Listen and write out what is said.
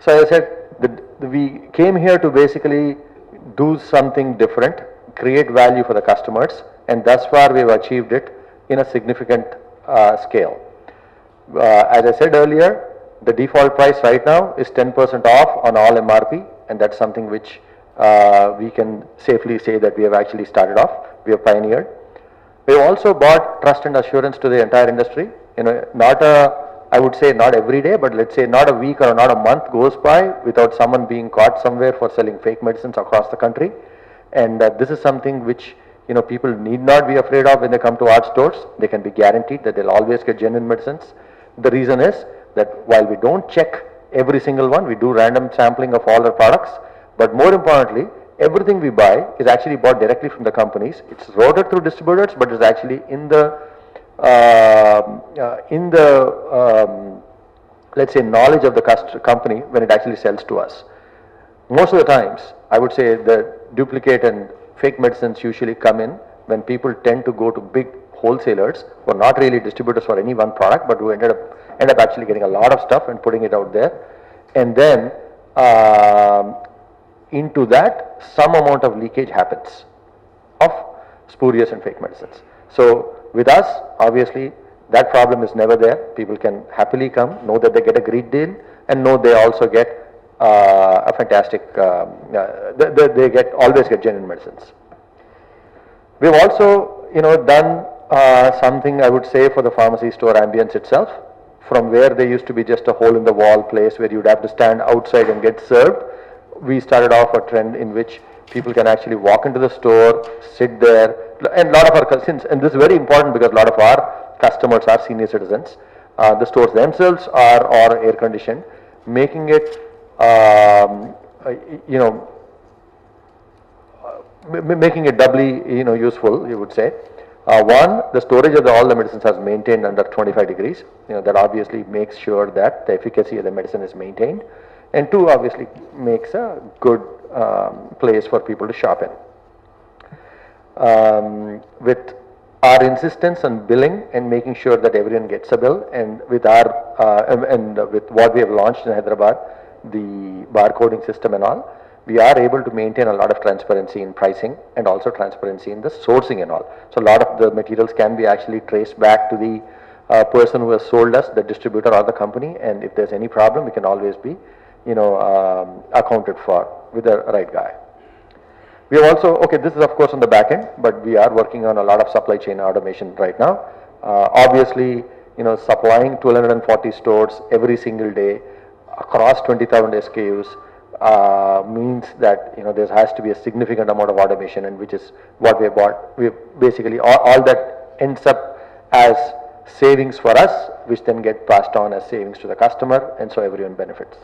So as I said, we came here to basically do something different, create value for the customers, and thus far we have achieved it in a significant scale. As I said earlier, the default price right now is 10% off on all MRP, and that's something which we can safely say that we have actually started off, we have pioneered. We have also brought trust and assurance to the entire industry. I would say not every day, but let's say not a week or not a month goes by without someone being caught somewhere for selling fake medicines across the country. And this is something which people need not be afraid of when they come to our stores. They can be guaranteed that they'll always get genuine medicines. The reason is that while we don't check every single one, we do random sampling of all our products, but more importantly, everything we buy is actually bought directly from the companies. It's routed through distributors, but it's actually in the let's say knowledge of the company when it actually sells to us. Most of the times, I would say the duplicate and fake medicines usually come in when people tend to go to big wholesalers who are not really distributors for any one product, but who end up actually getting a lot of stuff and putting it out there, and then into that some amount of leakage happens of spurious and fake medicines. So with us, obviously, that problem is never there. People can happily come, know that they get a great deal, and know they also get a fantastic, they always get genuine medicines. We've also, done something I would say for the pharmacy store ambience itself. From where there used to be just a hole in the wall place where you'd have to stand outside and get served, we started off a trend in which people can actually walk into the store, sit there, and a lot of our customers, and this is very important because a lot of our customers are senior citizens. The stores themselves are air conditioned, making it making it doubly useful, you would say. One, the storage of all the medicines is maintained under 25 degrees. That obviously makes sure that the efficacy of the medicine is maintained. And two, obviously makes a good place for people to shop in. With our insistence on billing and making sure that everyone gets a bill, and with with what we have launched in Hyderabad, the barcoding system and all, we are able to maintain a lot of transparency in pricing and also transparency in the sourcing and all. So a lot of the materials can be actually traced back to the person who has sold us, the distributor or the company, and if there's any problem, we can always be accounted for with the right guy. We have also, this is of course on the back end, but we are working on a lot of supply chain automation right now. Obviously, supplying 1240 stores every single day across 20,000 SKUs means that there has to be a significant amount of automation, and which is what we have bought. We basically all that ends up as savings for us, which then get passed on as savings to the customer, and so everyone benefits.